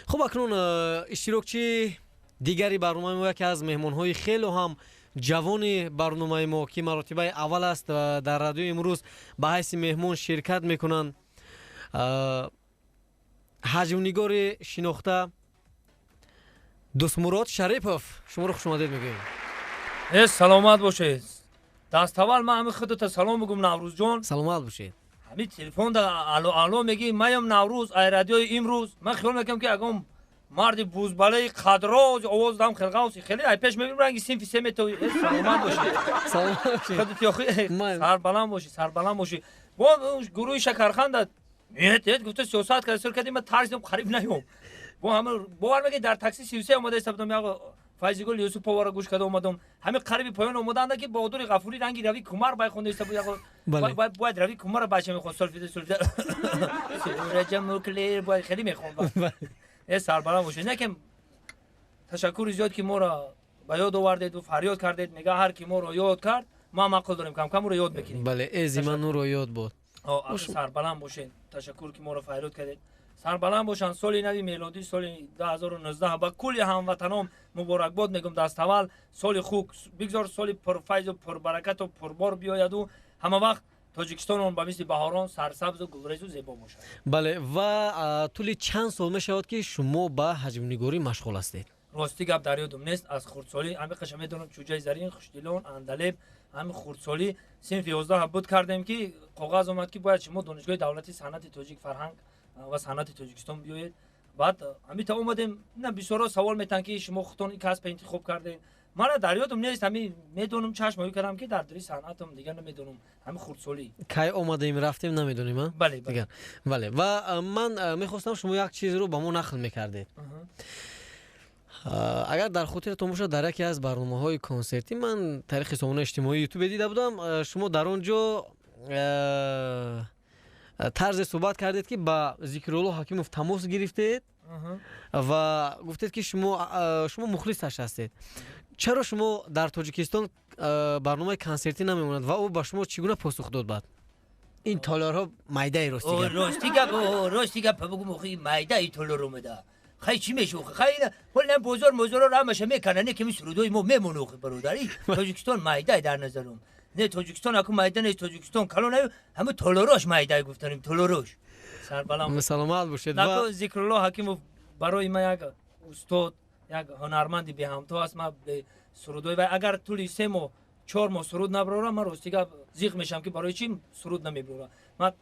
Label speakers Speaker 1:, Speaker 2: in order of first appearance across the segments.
Speaker 1: خب اکنون اشتراکچی دیگری برنامه ما یکی از مهمان‌های خیلی هم جوان برنامه ما که مرتبه اول است و در رادیو امروز به حیث مهمان شرکت میکنند حجم‌نگار شناخته دوستمراد شریپوف، شما رو خوش اومدید میگیم.
Speaker 2: سلامت باشید. دست اول من همین خودت سلام بگم نوروز جان.
Speaker 1: سلامت باشید.
Speaker 2: همین تلفن دا الو میگی مایم نوروز ای رادیو امروز. من خیال میکنم که اگم مرد بوزباله قدراج آواز دام خلقاوسی خیلی ای پیش میبینم رنگی سیم فیسم تو سلامت باشید.
Speaker 1: سلامت باشید.
Speaker 2: خودت یخی سر بلند باشی. با گروه شکرخند میاد گفت سیاست کار کردیم طرزم خراب نیوم. با همه باور میگه در تاکسی 33 اومده استفاده میگه فایزگل یوسف پاور گوش کرده اومدم همه قریبی پایان اومدن که بهادر غفوری رنگی روی کمر بای خونده استفاده باید روی کمر بچه میخواد سولفیده رجم کلیر باید خیلی میخوام یه سربلند باشه نه که تشکر زیاد که ما را به یاد آوردید و فریاد کردید میگه هر کی ما رو یاد کرد ما معقول داریم کم کم رو یاد بکنیم.
Speaker 1: بله از من رو یاد بود.
Speaker 2: سربلند باشین. تشکر که ما رو فریاد کردید. سربلند باشن. سال نوی میلادی سال 2019 با کلی هموطنان مبارکباد میگم. دست اول سال خوب بگذار، سال پرفیض و پربرکت و پربار بیاید و همه وقت تاجیکستان اون به مثل بهاران سرسبز و گلریز و زیبا باشد.
Speaker 1: بله و طول چند سال میشود که شما به حجم نگاری مشغول هستید؟
Speaker 2: راستی گپ در یادم نیست. از خردسالی همین قشنگ میدونم چوجای زرین خوشدلان اندلب همین خردسالی صنف 11 بود کردیم که کاغذ اومد که باید شما دانشگاه دولتی صنعت تاجیک فرهنگ و صنعت تاجیکستان بیایید. بعد همین تا اومدیم نه بسیار سوال میتن که شما خودتون این کسب انتخاب کردین. من در یادم نیست. همین میدونم چشم کردم که در دری صنعتم دیگه نمیدونم. همین خردسالی
Speaker 1: کی اومدیم رفتیم نمیدونیم.
Speaker 2: بله
Speaker 1: دیگه بله. و من میخواستم شما یک چیز رو با ما نقل میکردید. اگر در خاطرتون باشه در یکی از برنامه‌های کنسرتی من تاریخ سامانه اجتماعی یوتیوب دیده بودم، شما در اونجا طرز صحبت کردید که با ذکرالله حکیموف تماس گرفتید و گفتید که شما مخلصش هستید. چرا شما در تاجیکستان برنامه کنسرتی نمیموند و او با شما چگونه پاسخ داد؟ بعد این تالارها مایده
Speaker 2: راستی گپ بگو مخی مایده ای تالار اومده. خیلی چی میشه؟ خیلی ولی بازار را همشه میکنن که می سرودای ما میمونو برادری. تاجیکستان مایده در نظرم. نه تاجیکستان اكو مایده نیست. تاجیکستان کلون همه تالاراش مایده گفتنیم تالاراش. سربلند
Speaker 1: سلامت باشید.
Speaker 2: و ذکرالله حکیموف برای ما یک استاد یک هنرمندی به همتا است. ما به سرودای و اگر طول 3 ماه 4 ماه سرود نبرارم من راستی زیغ میشم که برای چی سرود نمیبرارم. من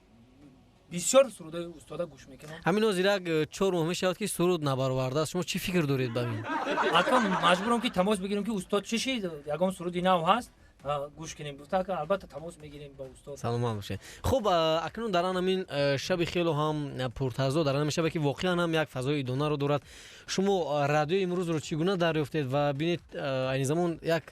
Speaker 2: بسیار سرودای استادا گوش میکنم.
Speaker 1: همین زیرا 4 ماه میشود که سرود نبرآورده است. شما چی فکر دارید ببین؟
Speaker 2: اکنون مجبورم که تماس بگیرم که استاد چی شید یگام سرودی نو هست گوش کنیم. گفته که البته تماس میگیریم با استاد.
Speaker 1: سلام باشه. خب اکنون در همین شب خیلی هم پرتازه در همین شب که واقعا هم یک فضای ایدانه رو دارد. شما رادیو امروز رو چگونه دریافتید و ببینید این زمان یک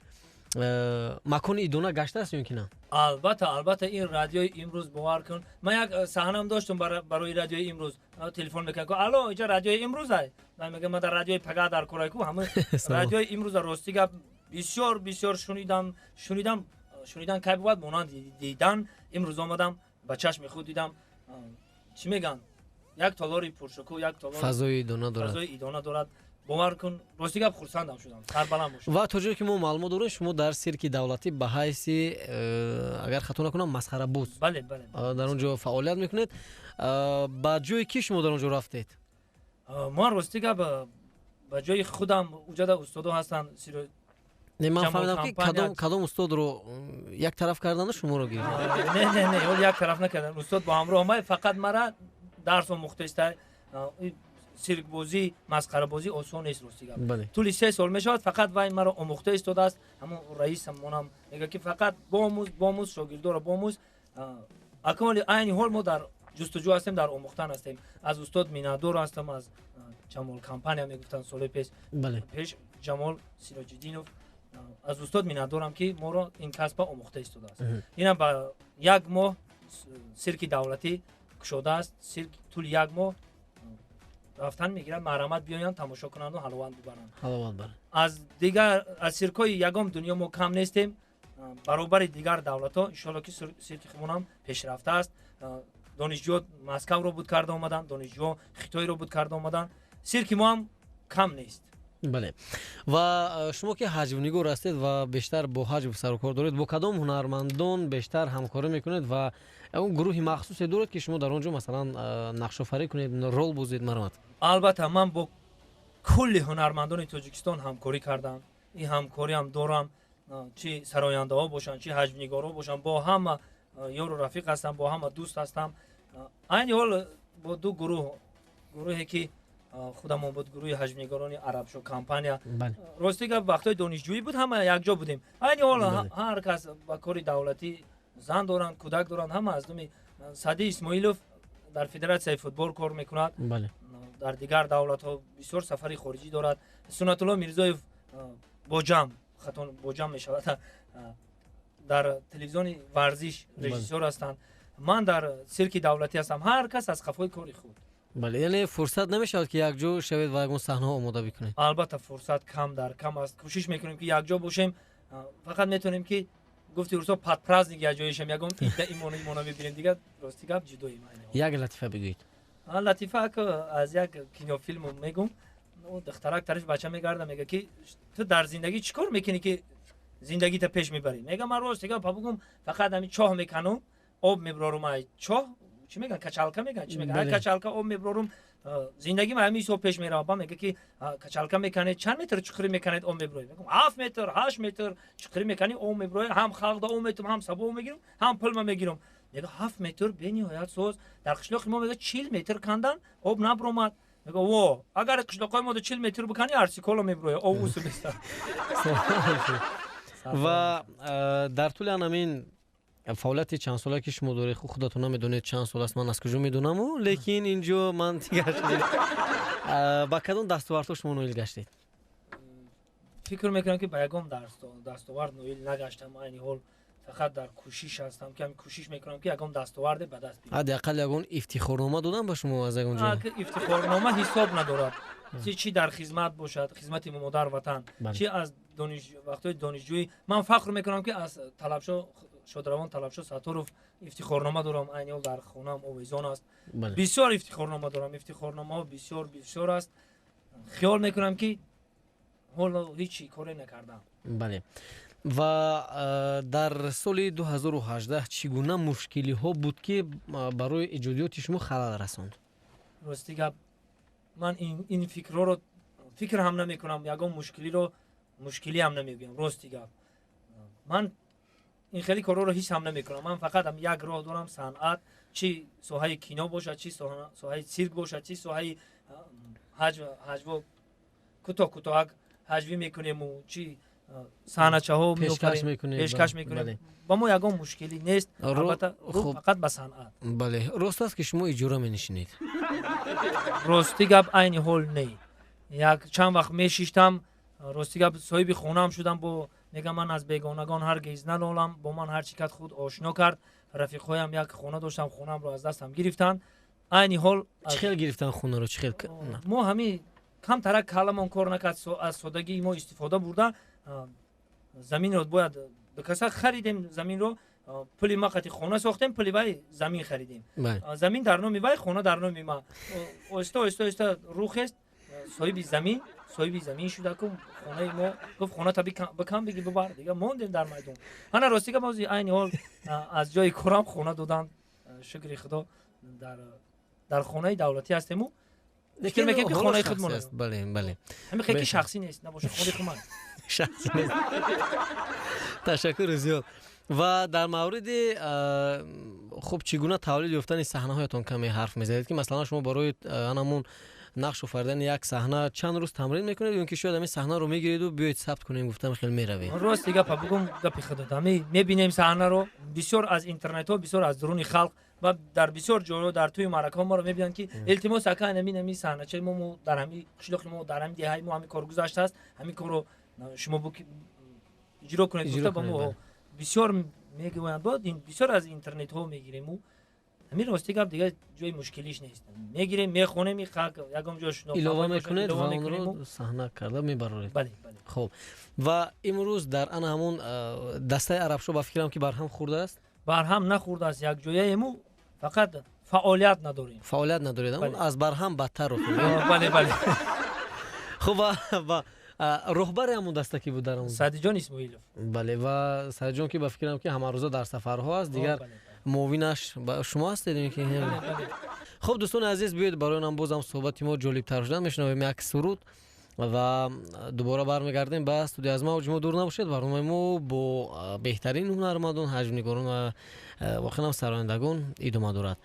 Speaker 1: مکان ایدانه گشته است یا نه؟
Speaker 2: البته این رادیو امروز باور کن من یک صحنه داشتم برای رادیو امروز. تلفن میکنم الو اینجا رادیو امروز است. من میگم من در رادیو پگاه در کورایکو همه رادیو امروز راستی گپ بسیار شنیدم که بود مانند دیدن. امروز آمدم با چشم خود دیدم. چی میگن یک تالاری پرشکوه یک تالار
Speaker 1: فضای ایدانه دارد. باور کن راستی گپ خرسندم شدم. سربلند باشم. و تا جایی که ما معلومات داریم شما در سیرک دولتی به حیث اگر خطا نکنم مسخره باز
Speaker 2: بله
Speaker 1: در اونجا فعالیت میکنید. با جایی که شما در اونجا رفتید؟
Speaker 2: ما راستی گپ با جای خودم اونجا استادا هستن.
Speaker 1: نه من فهمیدم که کدام استاد رو یک طرف کردن شما رو گرفتن.
Speaker 2: نه اول یک طرف نکردن. استاد با همراه ما فقط مرا درس و مختص سیرک بازی مسخره بازی آسان نیست راستی گپ. طول 3 سال میشد فقط وای مرا آموخته استاد است. همون رئیسم مونم میگه که فقط باموز شاگردا رو باموز. اکمال عین حال ما در جستجو هستیم در آموختن هستیم. از استاد مینادور هستم از جمال کمپانی میگفتن سال پیش جمال سیراج‌الدینوف از استاد مینادورم که ما رو این کسب آموخته استاد است. اینم با 1 ماه سیرک دولتی کشوده است. سیرک طول 1 ماه رفتن میگیرن مرمت بیاین تماشا کنند و حلوان ببرن. از دیگر از سیرکای یگام دنیا ما کم نیستیم. برابر دیگر دولت ها ان شاء الله که سیرک خمون هم پیشرفته است. دانشجو مسکو رو بود کرده اومدن. دانشجو خیتای رو بود کرده اومدن. سیرکی ما هم کم نیست.
Speaker 1: بله و شما که حجم‌نگار هستید و بیشتر با حجم سر و کار دارید، با کدام هنرمندان بیشتر همکاری میکنید و اون گروهی مخصوصی دارید که شما در اونجا مثلا نقش آفرینی کنید، رول بازید؟ مرحمت.
Speaker 2: البته من با کل هنرمندان تاجیکستان همکاری کردم. این همکاری هم دارم، چی سراینده ها باشن چی حجم‌نگارا باشن، با هم یار و رفیق هستم، با هم دوست هستم. این حال با دو گروهی که خودمون بود، گروه حجم‌نگاران عرب شو کمپانیا. راستی که وقتای دانشجویی بود همه یک جا بودیم. این حال هر کس با کاری دولتی زن دارن، کودک دارن، همه از دومی سعدی اسماعیلوف در فدراسیون فوتبال کار میکند. بله. در دیگر دولت ها بسیار سفری خارجی دارد. سنت الله میرزایف بوجم می شود، در تلویزیون ورزش رژیسور هستند. من در سیرک دولتی هستم. هر کس از خفای کاری خود.
Speaker 1: بله، یعنی فرصت نمیشود که یک جا شوید و یک صحنه آماده بکنید؟
Speaker 2: البته فرصت کم است. کوشش میکنیم که یک جا باشیم. فقط میتونیم که گفتی ورسا پرازنیک یک جایشم یگم ایمونو ببینیم دیگه. راستی گپ جدایی
Speaker 1: یک لطیفه بگویید.
Speaker 2: لطیفه که از یک کینو فیلم میگم. اون دخترک طرف بچه میگرده میگه که تو در زندگی چیکار میکنی که زندگی تا پیش میبری؟ میگم من راست دیگه بگم فقط همین چاه میکنم، آب میبرم. چاه چی میگن؟ کچالکا میگن چی میگن؟ کچالکا آب میبرم، زندگی من همین پیش میره. با میگه که کچالکا میکنه چند متر چخری میکنید آب میبری؟ میگم 7 متر 8 متر چخری میکنی آب میبری، هم خلق آب میتم، هم سبو میگیرم، هم پلم میگیرم. میگه 7 متر بینی هایت سوز در قشلاق ما میگه 40 متر کندن آب نبرمد. میگه وا اگر قشلاقای ما 40 متر بکنی ارسی کلا میبره آب وسو بیست.
Speaker 1: و در طول همین فعالیت چند ساله که شما دارید خودتون هم میدونید چند سال است، من از کجا میدونم، لیکن اینجا من دیگه با کدوم دستاورد شما نویل گشتید؟
Speaker 2: فکر میکنم که با یگم دستاورد نویل نگشتم. این حال فقط در کوشش هستم که کوشش میکنم که یگم دستاورد به دست بیارم.
Speaker 1: حداقل یگم افتخارنامه دادن با شما از اونجا؟
Speaker 2: افتخارنامه حساب ندارد. چی در خدمت باشد، خدمت مادر وطن، چی از وقتای دانشجویی من فخر میکنم که از طلبشو شادروان طلبشو ساتوروف افتخارنامه دارم. این حال در خونم اویزان است. بسیار افتخارنامه دارم. افتخارنامه بسیار است. خیال میکنم که حالا هیچی کاری نکردم.
Speaker 1: بله. و در سال 2018 چگونه مشکلی ها بود که برای ایجادیات شما خلل رساند؟
Speaker 2: راستی گپ من این فکر هم نمی کنم. یگام مشکلی هم نمیگم. راستی گپ من این خیلی کارا رو هیچ هم نمی کنم. من فقط هم یک راه دارم، صنعت، چی ساحه کینو باشد، چی ساحه سیرک باشد، چی ساحه حجو کوتاه حجوی میکنیم و چی صحنه ها
Speaker 1: پیشکش میکنیم.
Speaker 2: با ما یگام مشکلی نیست. البته فقط به صنعت.
Speaker 1: بله، راست است که شما اجاره می‌نشینید؟
Speaker 2: راستی گپ عین حال نی. یک چند وقت میشیشتم، راستی گپ صاحب خونم شدم. با میگم من از بیگانگان هرگز ننالم. با من هر چیکت خود آشنا کرد. رفیقایم یک خونه داشتم، خونم رو از دستم گرفتن. عین حال
Speaker 1: چخیل گرفتن خونه رو؟ چخیل
Speaker 2: ما همین کم ترک کلمون کار نکرد. از سادگی ما استفاده بردن. زمین رو باید به کسا خریدیم. زمین رو پولی ما قطعی خونه ساختیم، پولی وای زمین خریدیم. زمین در نام وای، خونه در نام ما. استا روخ است صاحب زمین شده که خونه ما گفت خونه تا بکم بگی ببر دیگه. موندیم در میدون. انا راستی که ما این حال از جای کارم خونه دادن. شکر خدا در خونه دولتی هستیم. فکر میکنم که خونه خودمون است.
Speaker 1: بله.
Speaker 2: همین خیلی شخصی نیست، نباشه خود خودمان.
Speaker 1: شخصی نیست. تشکر زیاد. و در مورد خب چگونه تولید یافتن صحنه هایتون کمی حرف میزنید که مثلا شما برای همون نقش آفریدن یک صحنه چند روز تمرین میکنید یا اینکه شاید همین صحنه رو میگیرید و بیاید ثبت کنید؟ گفتم خیلی میروید.
Speaker 2: راست دیگه بگم گپی خودم میبینیم صحنه رو بسیار از اینترنت ها، بسیار از درون خلق و در بسیار جاها در توی معرکه ما رو میبینن که التماس کردن همین صحنه چه ما در همین قشلاق ما در همین دهه ما همین کار گذاشته است، همین کارو شما اجرا کنید. گفته با ما بسیار میگویند بعد این بسیار از اینترنت ها میگیریم و همین راستی گپ دیگه جای مشکلیش نیست. میگیریم میخونیم می خلق یگم جاش
Speaker 1: علاوه میکنید و اون رو صحنه کرده میبرید.
Speaker 2: بله.
Speaker 1: خب و امروز در ان همون دسته عرب شو با فکرم که برهم خورده است؟
Speaker 2: برهم نخورده است. یک جایی مو فقط فعالیت نداریم.
Speaker 1: فعالیت ندارید اما از بر هم بدتر رو
Speaker 2: بله بله.
Speaker 1: خب و رهبر همون دسته کی بود در اون؟
Speaker 2: سعدی جان اسماعیلوف.
Speaker 1: بله و سعدی جان که به فکرم که همه روزا در سفرها است دیگر معاونش شما هستید که. خب دوستان عزیز بیاید برای هم بازم صحبت ما جالب‌تر شدن میشنویم یک سرود و دوباره برمیگردیم به استودیو از ما و شما دور نباشید. برنامه ما با بهترین هنرمندان، حجم‌نگاران و واقعا هم سرایندگان ادامه دارد.